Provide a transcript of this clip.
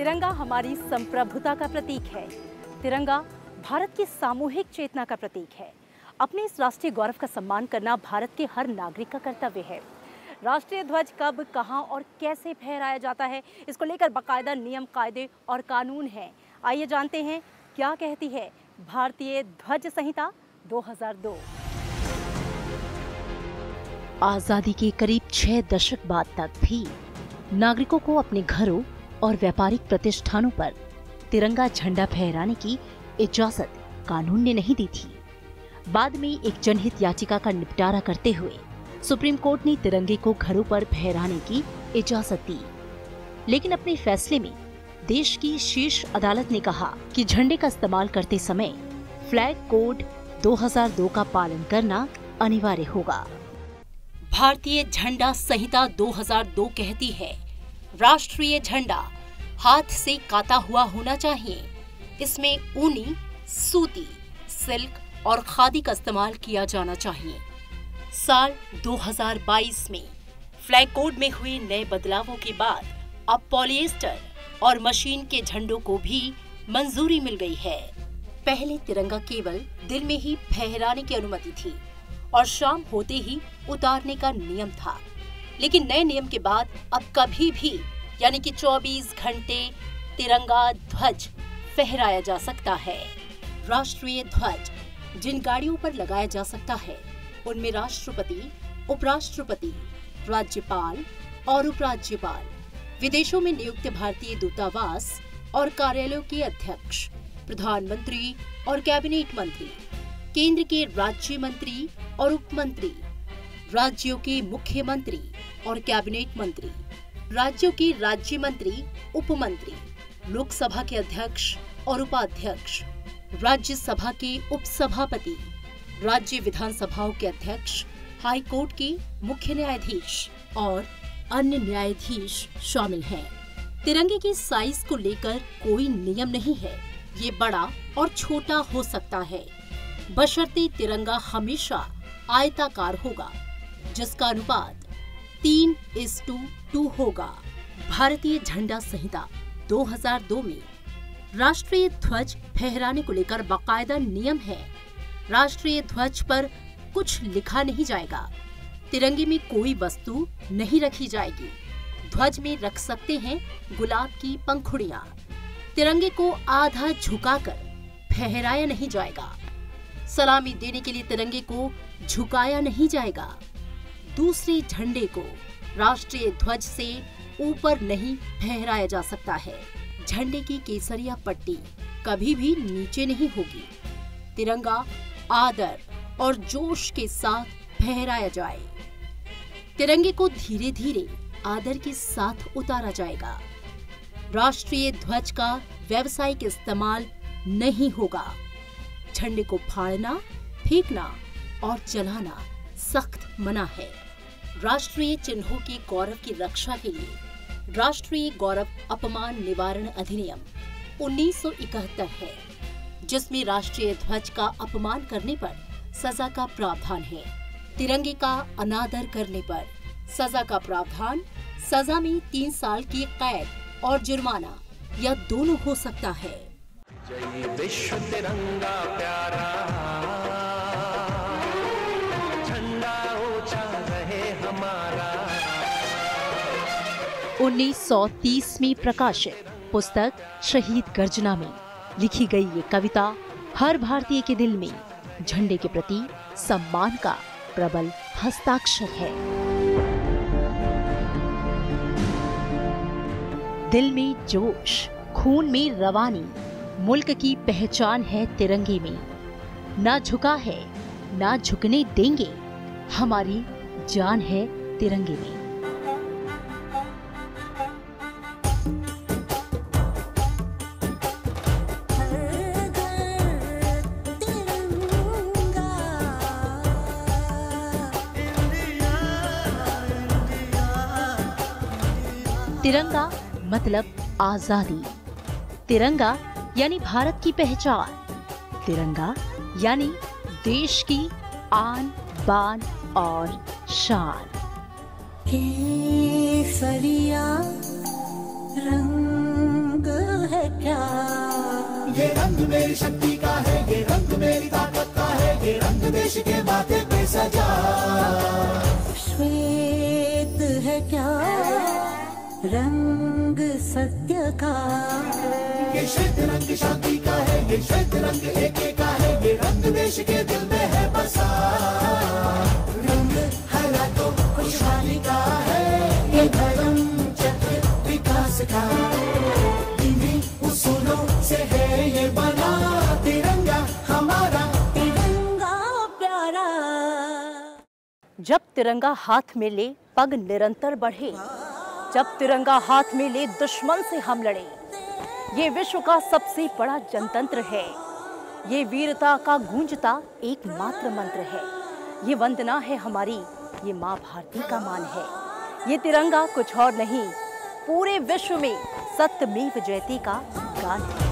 तिरंगा हमारी संप्रभुता का प्रतीक है। तिरंगा भारत की सामूहिक चेतना का प्रतीक है। अपने इस राष्ट्रीय गौरव का सम्मान करना भारत के हर नागरिक का कर्तव्य है। राष्ट्रीय ध्वज कब, कहां और कैसे फहराया जाता है, इसको लेकर बाकायदा नियम, कायदे और कानून हैं। आइए जानते हैं क्या कहती है भारतीय ध्वज संहिता 2002। आज़ादी के करीब 6 दशक बाद तक भी नागरिकों को अपने घरों और व्यापारिक प्रतिष्ठानों पर तिरंगा झंडा फहराने की इजाजत कानून ने नहीं दी थी। बाद में एक जनहित याचिका का निपटारा करते हुए सुप्रीम कोर्ट ने तिरंगे को घरों पर फहराने की इजाजत दी। लेकिन अपने फैसले में देश की शीर्ष अदालत ने कहा कि झंडे का इस्तेमाल करते समय फ्लैग कोड 2002 का पालन करना अनिवार्य होगा। भारतीय झंडा संहिता 2002 कहती है, राष्ट्रीय झंडा हाथ से काता हुआ होना चाहिए। इसमें ऊनी, सूती, सिल्क और खादी का इस्तेमाल किया जाना चाहिए। साल 2022 में फ्लैग कोड में हुए नए बदलावों के बाद अब पॉलिएस्टर और मशीन के झंडों को भी मंजूरी मिल गई है। पहले तिरंगा केवल दिन में ही फहराने की अनुमति थी और शाम होते ही उतारने का नियम था। लेकिन नए नियम के बाद अब कभी भी यानी कि 24 घंटे तिरंगा ध्वज फहराया जा सकता है। राष्ट्रीय ध्वज जिन गाड़ियों पर लगाया जा सकता है उनमें राष्ट्रपति, उपराष्ट्रपति, राज्यपाल और उपराज्यपाल, विदेशों में नियुक्त भारतीय दूतावास और कार्यालयों के अध्यक्ष, प्रधानमंत्री और कैबिनेट मंत्री, केंद्र के राज्य मंत्री और उप मंत्री, राज्यों के मुख्यमंत्री और कैबिनेट मंत्री, राज्यों के राज्य मंत्री, उप मंत्री, लोकसभा के अध्यक्ष और उपाध्यक्ष, राज्यसभा के उपसभापति, राज्य विधानसभाओं के अध्यक्ष, हाई कोर्ट के मुख्य न्यायाधीश और अन्य न्यायाधीश शामिल हैं। तिरंगे के साइज को लेकर कोई नियम नहीं है। ये बड़ा और छोटा हो सकता है, बशर्ते तिरंगा हमेशा आयताकार होगा, जिसका अनुपात 3:2 होगा। भारतीय झंडा संहिता 2002 में राष्ट्रीय ध्वज फहराने को लेकर बाकायदा नियम है। राष्ट्रीय ध्वज पर कुछ लिखा नहीं जाएगा। तिरंगे में कोई वस्तु नहीं रखी जाएगी। ध्वज में रख सकते हैं गुलाब की पंखुड़ियां। तिरंगे को आधा झुकाकर फहराया नहीं जाएगा। सलामी देने के लिए तिरंगे को झुकाया नहीं जाएगा। दूसरे झंडे को राष्ट्रीय ध्वज से ऊपर नहीं फहराया जा सकता है। झंडे की केसरिया पट्टी कभी भी नीचे नहीं होगी। तिरंगा आदर और जोश के साथ फहराया जाए। तिरंगे को धीरे धीरे आदर के साथ उतारा जाएगा। राष्ट्रीय ध्वज का व्यावसायिक इस्तेमाल नहीं होगा। झंडे को फाड़ना, फेंकना और जलाना सख्त मना है। राष्ट्रीय चिन्हों के गौरव की रक्षा के लिए राष्ट्रीय गौरव अपमान निवारण अधिनियम 1971 है, जिसमें राष्ट्रीय ध्वज का अपमान करने पर सजा का प्रावधान है। तिरंगे का अनादर करने पर सजा का प्रावधान, सजा में 3 साल की कैद और जुर्माना या दोनों हो सकता है। जय विश्व तिरंगा प्यारा, झंडा ऊंचा रहे हमारा। 1930 में प्रकाशित पुस्तक शहीद गर्जना में लिखी गई ये कविता हर भारतीय के दिल में झंडे के प्रति सम्मान का प्रबल हस्ताक्षर है। दिल में जोश, खून में रवानी, मुल्क की पहचान है तिरंगे में। ना झुका है, ना झुकने देंगे, हमारी जान है तिरंगे में। तिरंगा मतलब आजादी। तिरंगा यानी भारत की पहचान। तिरंगा यानी देश की आन, बान और शान। केसरिया रंग है क्या? ये रंग मेरी शक्ति का है, ये रंग मेरी ताकत का है, ये रंग देश के माथे पे सजा। श्वेत है क्या रंग सत्य का? ये श्वेत रंग शांति का है, ये श्वेत रंग एके का है, ये रंग देश के दिल में है बसा। रंग हरा तो खुशहाली का है, ये धर्म चक्र विकास का। इन्हीं उसूलों से है ये बना तिरंगा हमारा, तिरंगा प्यारा। जब तिरंगा हाथ में ले पग निरंतर बढ़े, जब तिरंगा हाथ में ले दुश्मन से हम लड़े। ये विश्व का सबसे बड़ा जनतंत्र है, ये वीरता का गूंजता एकमात्र मंत्र है। ये वंदना है हमारी, ये माँ भारती का मान है। ये तिरंगा कुछ और नहीं, पूरे विश्व में सत्यमेव जयते का गान है।